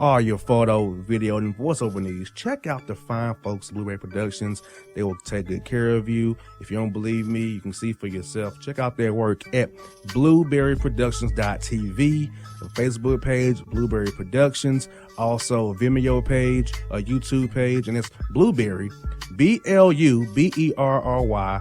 all your photo, video, and voiceover needs, check out the fine folks at Blueberry Productions. They will take good care of you. If you don't believe me, you can see for yourself. Check out their work at blueberryproductions.tv, the Facebook page, Blueberry Productions, also a Vimeo page, a YouTube page, and it's Blueberry, BLUBERRY,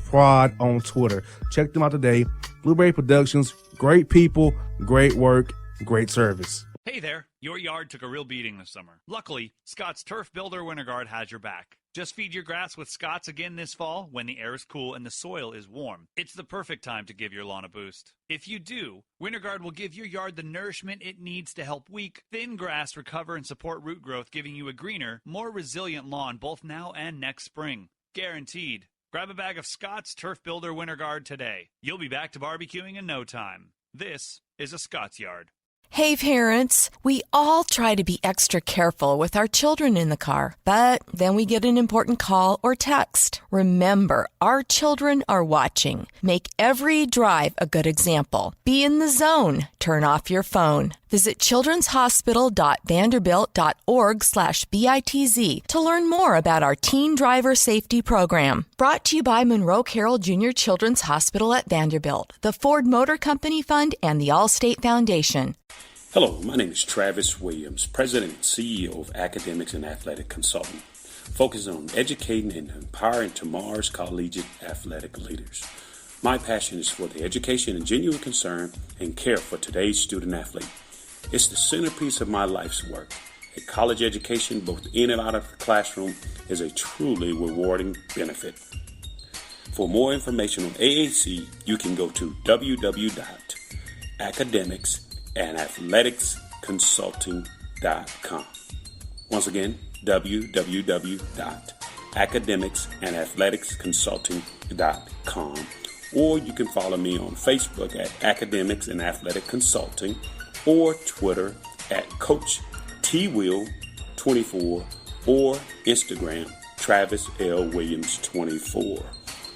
Prod on Twitter. Check them out today. Blueberry Productions, great people, great work, great service. Hey there, your yard took a real beating this summer. Luckily, Scott's Turf Builder Winter Guard has your back. Just feed your grass with Scott's again this fall when the air is cool and the soil is warm. It's the perfect time to give your lawn a boost. If you do, Winter Guard will give your yard the nourishment it needs to help weak, thin grass recover and support root growth, giving you a greener, more resilient lawn both now and next spring. Guaranteed. Grab a bag of Scott's Turf Builder Winter Guard today. You'll be back to barbecuing in no time. This is a Scott's Yard. Hey parents, we all try to be extra careful with our children in the car, but then we get an important call or text. Remember, our children are watching. Make every drive a good example. Be in the zone. Turn off your phone. Visit childrenshospital.vanderbilt.org/BITZ to learn more about our teen driver safety program. Brought to you by Monroe Carroll Jr. Children's Hospital at Vanderbilt, the Ford Motor Company Fund, and the Allstate Foundation. Hello, my name is Travis Williams, President and CEO of Academics and Athletic Consulting, focusing on educating and empowering tomorrow's collegiate athletic leaders. My passion is for the education and genuine concern and care for today's student athlete. It's the centerpiece of my life's work. A college education, both in and out of the classroom, is a truly rewarding benefit. For more information on AAC, you can go to www.academicsandathleticsconsulting.com. Once again, www.academicsandathleticsconsulting.com. Or you can follow me on Facebook at Academics and Athletic Consulting, or Twitter at Coach TWill24, or Instagram Travis L. Williams 24.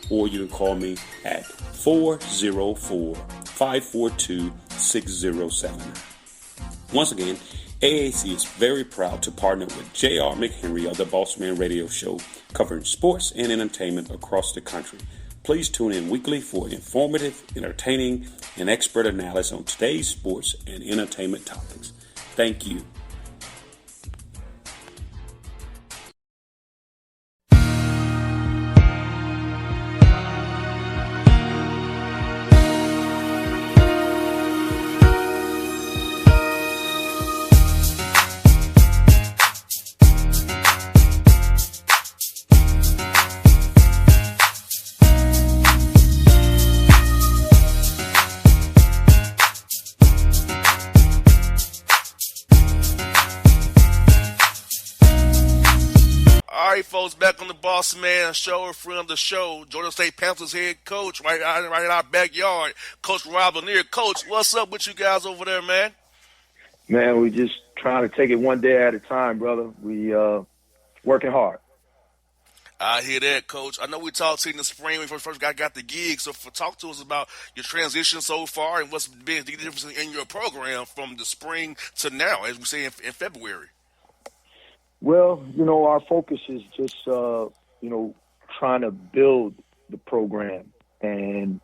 Or you can call me at 404-542-6079. Once again, AAC is very proud to partner with J.R. McHenry of the Bossman Radio Show, covering sports and entertainment across the country. Please tune in weekly for informative, entertaining, and expert analysis on today's sports and entertainment topics. Thank you. Folks, back on the Bossman show, a friend of the show, Georgia State Panthers head coach, right in our backyard, Coach Rob Lanier. Coach, what's up with you guys over there, man? Man, we just trying to take it one day at a time, brother. We working hard. I hear that, Coach. I know we talked to you in the spring when you first got the gig, so talk to us about your transition so far and what's been the difference in your program from the spring to now, as we say in February. Well, our focus is just, trying to build the program. And,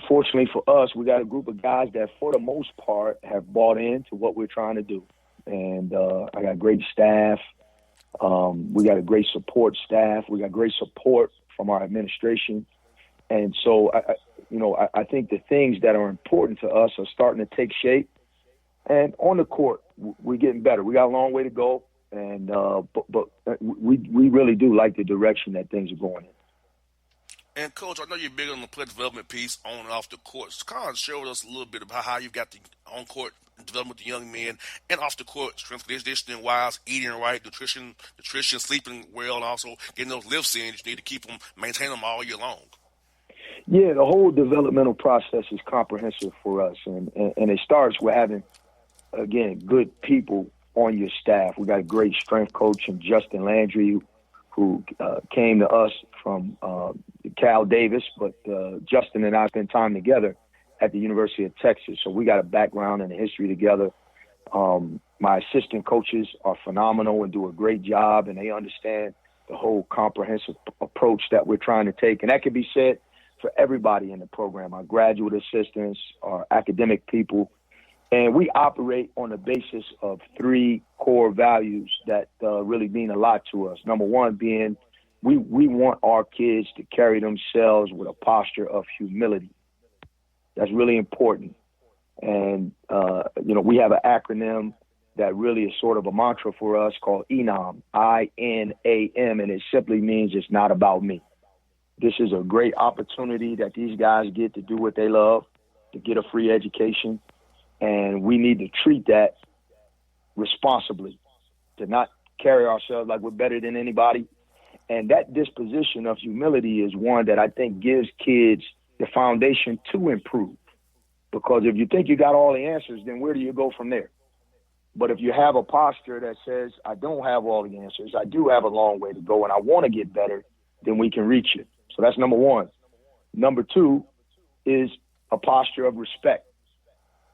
fortunately for us, we got a group of guys that, for the most part, have bought into what we're trying to do. And I got great staff. We got a great support staff. We got great support from our administration. And so, I think the things that are important to us are starting to take shape. And on the court, we're getting better. We got a long way to go, and but we really do like the direction that things are going in. And, Coach, I know you're big on the player development piece on and off the court. Just kind of show us a little bit about how you've got the on-court development with the young men and off-the-court strength conditioning-wise, eating right, nutrition, sleeping well, and also getting those lifts in. You need to keep them, maintain them all year long. Yeah, the whole developmental process is comprehensive for us, and it starts with having, again, good people on your staff. We got a great strength coach in Justin Landry, who came to us from Cal Davis, but Justin and I spent time together at the University of Texas, so we got a background and a history together. My assistant coaches are phenomenal and do a great job, and they understand the whole comprehensive approach that we're trying to take. And that can be said for everybody in the program, our graduate assistants, our academic people. And we operate on the basis of 3 core values that really mean a lot to us. Number one being we want our kids to carry themselves with a posture of humility. That's really important. And, we have an acronym that really is sort of a mantra for us called INAM, I-N-A-M, and it simply means it's not about me. This is a great opportunity that these guys get to do what they love, to get a free education, and we need to treat that responsibly, to not carry ourselves like we're better than anybody. And that disposition of humility is one that I think gives kids the foundation to improve. Because if you think you got all the answers, then where do you go from there? But if you have a posture that says, I don't have all the answers, I do have a long way to go, and I want to get better, then we can reach it. So that's number one. Number two is a posture of respect,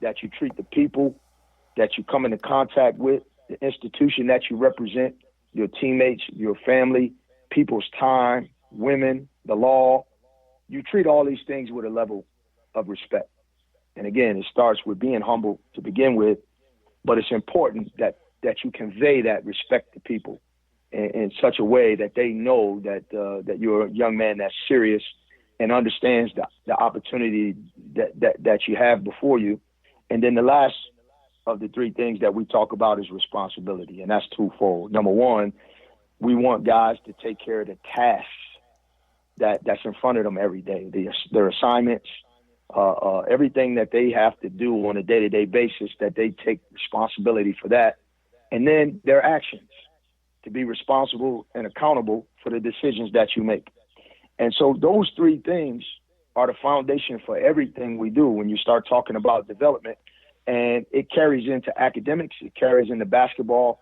that you treat the people that you come into contact with, the institution that you represent, your teammates, your family, people's time, women, the law. You treat all these things with a level of respect. And again, it starts with being humble to begin with, but it's important that you convey that respect to people in such a way that they know that you're a young man that's serious and understands the opportunity that you have before you. And then the last of the 3 things that we talk about is responsibility, and that's twofold. Number one, we want guys to take care of the tasks that's in front of them every day, their assignments, everything that they have to do on a day-to-day basis, that they take responsibility for that. And then their actions, to be responsible and accountable for the decisions that you make. And so those 3 things are the foundation for everything we do when you start talking about development. And it carries into academics, it carries into basketball,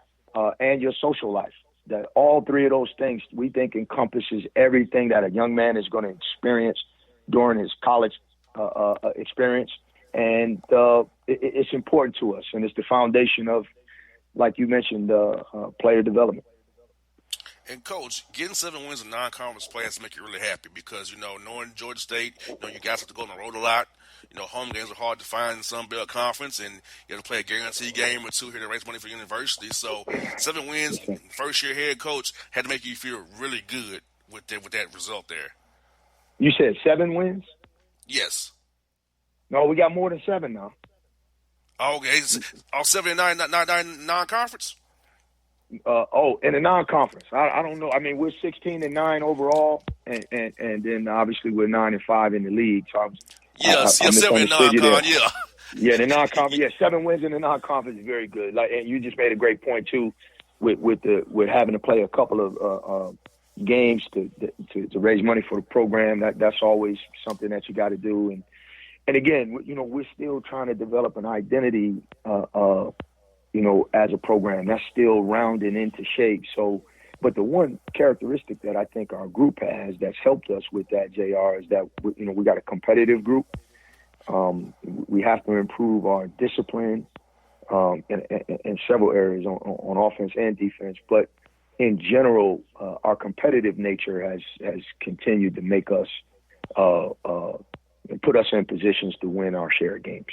and your social life. That all 3 of those things we think encompasses everything that a young man is going to experience during his college experience. And it's important to us. And it's the foundation of, like you mentioned, player development. And Coach, getting 7 wins in non-conference play has to make you really happy because, knowing Georgia State, you guys have to go on the road a lot. Home games are hard to find in some Belt Conference, and you have to play a guaranteed game or 2 here to raise money for the university. So 7 wins, first-year head coach, had to make you feel really good with that result there. You said 7 wins? Yes. No, we got more than 7 now. Okay. All 7 and 9 non-conference? In the non-conference. I don't know. I mean, we're 16-9 overall, and then obviously we're 9-5 in the league. So I'm 7 in non-con, yeah. Yeah, the non-conference. Yeah, 7 wins in the non-conference is very good. And you just made a great point too, with having to play a couple of games to raise money for the program. That's always something that you got to do. And again, we're still trying to develop an identity, as a program that's still rounding into shape. So, but the one characteristic that I think our group has that's helped us with that, JR, is that, we got a competitive group. We have to improve our discipline in several areas on offense and defense. But in general, our competitive nature has continued to make us put us in positions to win our share of games.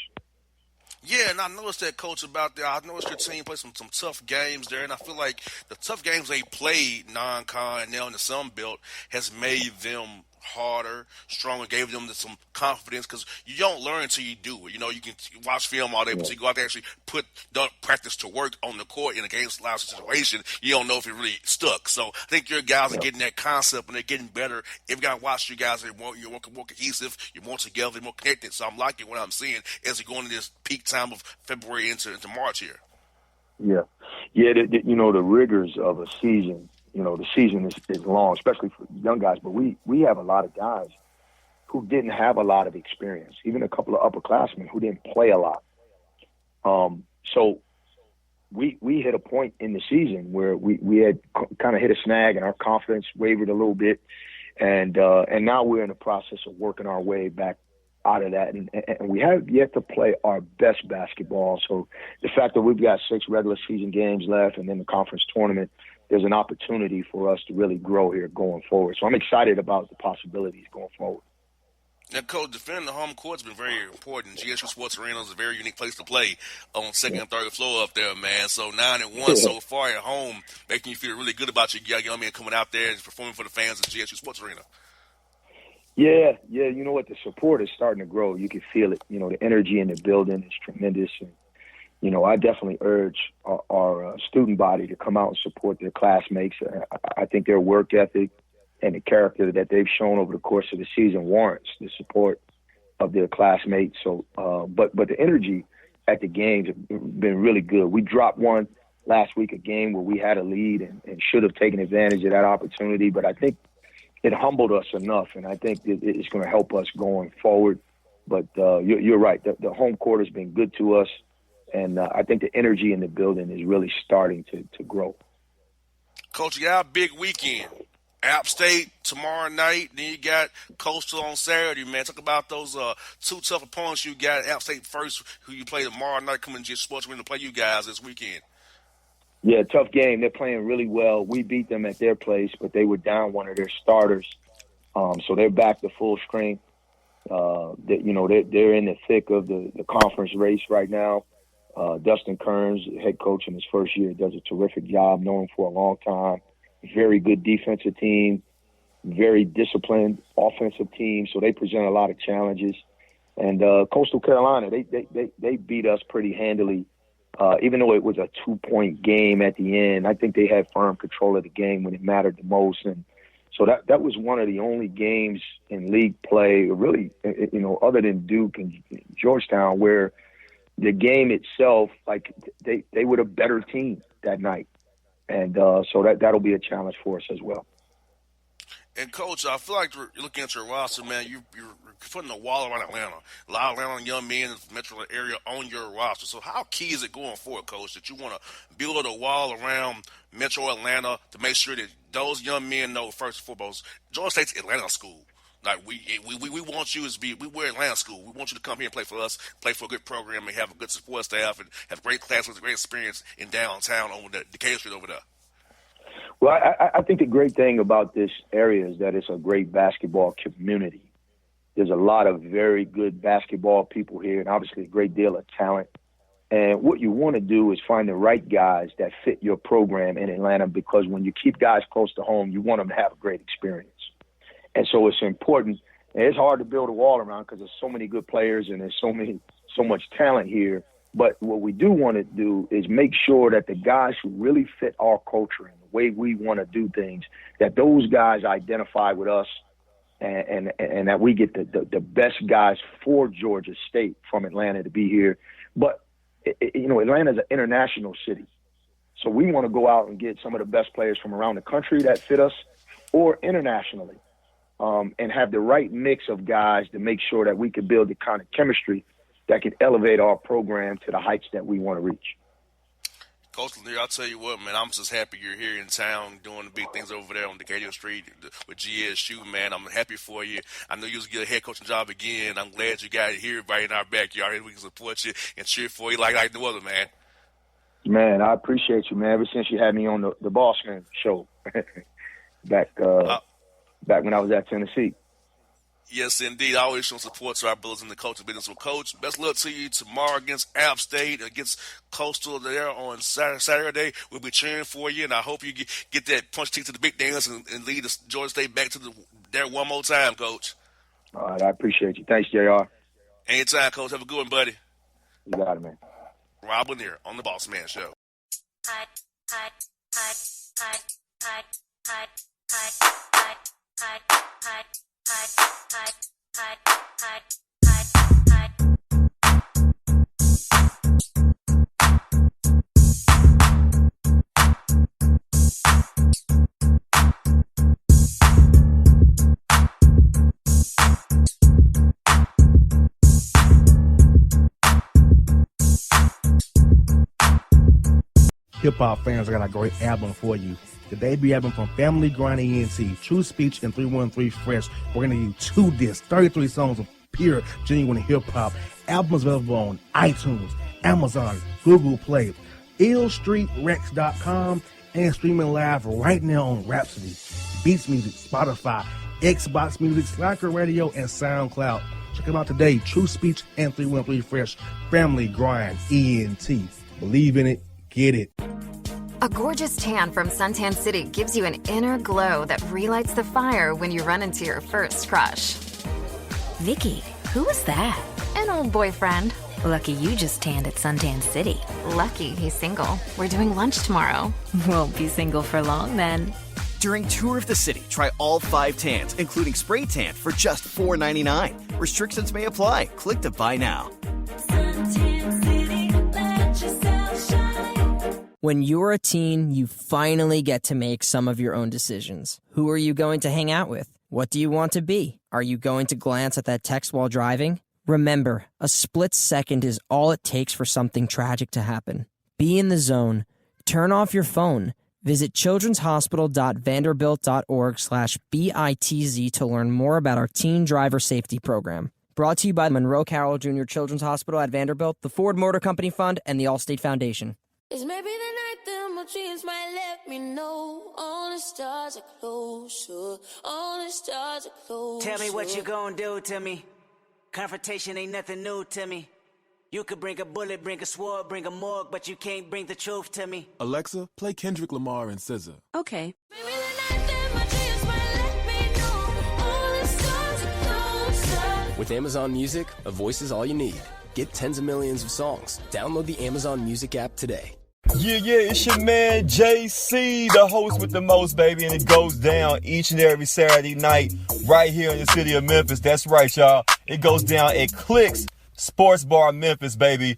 Yeah, and I noticed that, Coach, about that. I noticed your team played some tough games there, and I feel like the tough games they played non-con and now in the Sun Belt has made them harder, stronger, gave them some confidence because you don't learn until you do it. You can watch film all day, but you go out there and actually put the practice to work on the court in a game-style situation. You don't know if it really stuck. So I think your guys are getting that concept and they're getting better. If you got to watch you guys, you're more cohesive, you're more together, you're more connected. So I'm liking what I'm seeing as you're going into this peak time of February into March here. Yeah. The rigors of a season. The season is long, especially for young guys. But we have a lot of guys who didn't have a lot of experience, even a couple of upperclassmen who didn't play a lot. So we hit a point in the season where we had kind of hit a snag and our confidence wavered a little bit. And now we're in the process of working our way back out of that, and we have yet to play our best basketball. So the fact that we've got 6 regular season games left and then the conference tournament, there's an opportunity for us to really grow here going forward. So I'm excited about the possibilities going forward. Now, Coach, defending the home court's been very important. GSU Sports Arena is a very unique place to play on second and third floor up there, man. So 9-1 so far at home, making you feel really good about your young man coming out there and performing for the fans at GSU Sports Arena. Yeah. You know what? The support is starting to grow. You can feel it. You know, the energy in the building is tremendous. And, you know, I definitely urge our student body to come out and support their classmates. I think their work ethic and the character that they've shown over the course of the season warrants the support of their classmates. So, but the energy at the games have been really good. We dropped one last week, a game where we had a lead and should have taken advantage of that opportunity. But I think it humbled us enough, and I think it's going to help us going forward. But you're right. The home court has been good to us, and I think the energy in the building is really starting to grow. Coach, you got a big weekend. App State tomorrow night, then you got Coastal on Saturday, man. Talk about those 2 tough opponents you got. App State first, who you play tomorrow night, coming to Sports Arena to play you guys this weekend. Yeah, tough game. They're playing really well. We beat them at their place, but they were down one of their starters. So they're back to full strength. They're in the thick of the conference race right now. Dustin Kearns, head coach in his first year, does a terrific job, known him for a long time. Very good defensive team, very disciplined offensive team. So they present a lot of challenges. And Coastal Carolina, they beat us pretty handily. Even though it was a 2-point game at the end, I think they had firm control of the game when it mattered the most. And so that was one of the only games in league play, really, you know, other than Duke and Georgetown, where the game itself, like they were a better team that night. And so that'll be a challenge for us as well. And, Coach, I feel like you're looking at your roster, man. You're putting a wall around Atlanta. A lot of Atlanta young men in the metro area on your roster. So how key is it going forward, Coach, that you want to build a wall around metro Atlanta to make sure that those young men know, first and foremost, Georgia State's Atlanta school. Like, we want you we're Atlanta school. We want you to come here and play for us, play for a good program, and have a good support staff, and have great classes, great experience in downtown over the Decatur Street over there. Well, I think the great thing about this area is that it's a great basketball community. There's a lot of very good basketball people here, and obviously a great deal of talent. And what you want to do is find the right guys that fit your program in Atlanta, because when you keep guys close to home, you want them to have a great experience. And so it's important. And it's hard to build a wall around because there's so many good players and there's so much talent here. But what we do want to do is make sure that the guys who really fit our culture and the way we want to do things, that those guys identify with us and that we get the best guys for Georgia State from Atlanta to be here. But, Atlanta's an international city. So we want to go out and get some of the best players from around the country that fit us, or internationally, and have the right mix of guys to make sure that we can build the kind of chemistry that can elevate our program to the heights that we want to reach. Coach Lanier, I'll tell you what, man, I'm just happy you're here in town doing the big things over there on Decatur Street with GSU, man. I'm happy for you. I know you'll get a head coaching job again. I'm glad you got it here right in our backyard. We can support you and cheer for you like no other, man. Man, I appreciate you, man, ever since you had me on the Bossman show back when I was at Tennessee. Yes, indeed. I always show support to our brothers in the coaching business. So, Coach, best luck to you tomorrow against App State, against Coastal there on Saturday. We'll be cheering for you, and I hope you get that punch ticket to the big dance and lead Georgia State back to there one more time, Coach. All right, I appreciate you. Thanks, JR. Anytime, Coach. Have a good one, buddy. You got it, man. Rob Lanier on the Bossman Show. Hip-hop fans, I got a great album for you. The debut album from Family Grind ENT, True Speech and 313 Fresh. We're going to give you 2 discs, 33 songs of pure, genuine hip-hop. Albums available on iTunes, Amazon, Google Play, illstreetrex.com, and streaming live right now on Rhapsody, Beats Music, Spotify, Xbox Music, Slacker Radio, and SoundCloud. Check them out today. True Speech and 313 Fresh, Family Grind, ENT. Believe in it, get it. A gorgeous tan from Suntan City gives you an inner glow that relights the fire when you run into your first crush. Vicky, who was that? An old boyfriend. Lucky you just tanned at Suntan City. Lucky he's single. We're doing lunch tomorrow. Won't be single for long then. During Tour of the City, try all 5 tans, including spray tan, for just $4.99. Restrictions may apply. Click to buy now. Suntan City, let yourself shine. When you're a teen, you finally get to make some of your own decisions. Who are you going to hang out with? What do you want to be? Are you going to glance at that text while driving? Remember, a split second is all it takes for something tragic to happen. Be in the zone. Turn off your phone. Visit childrenshospital.vanderbilt.org/BITZ to learn more about our teen driver safety program. Brought to you by Monroe Carroll Jr. Children's Hospital at Vanderbilt, the Ford Motor Company Fund, and the Allstate Foundation. It's maybe the night that my dreams might let me know. All the stars are closer. All the stars are closer. Tell me what you gonna do to me. Confrontation ain't nothing new to me. You could bring a bullet, bring a sword, bring a morgue, but you can't bring the truth to me. Alexa, play Kendrick Lamar and SZA. Okay. Maybe the night that my dreams might let me know. All the stars are closer. With Amazon Music, a voice is all you need. Get tens of millions of songs. Download the Amazon Music app today. Yeah, it's your man JC, the host with the most, baby, and it goes down each and every Saturday night right here in the city of Memphis. That's right, y'all. It goes down at Clicks Sports Bar Memphis, baby.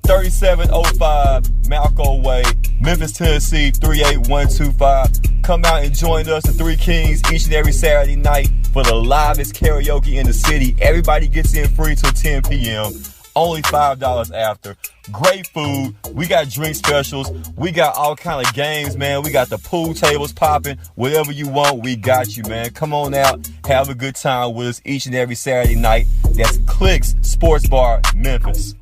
3705 Malco Way, Memphis, Tennessee, 38125. Come out and join us, the Three Kings, each and every Saturday night for the livest karaoke in the city. Everybody gets in free till 10 p.m. Only $5 after. Great food. We got drink specials. We got all kind of games, man. We got the pool tables popping. Whatever you want, we got you, man. Come on out. Have a good time with us each and every Saturday night. That's Clicks Sports Bar, Memphis.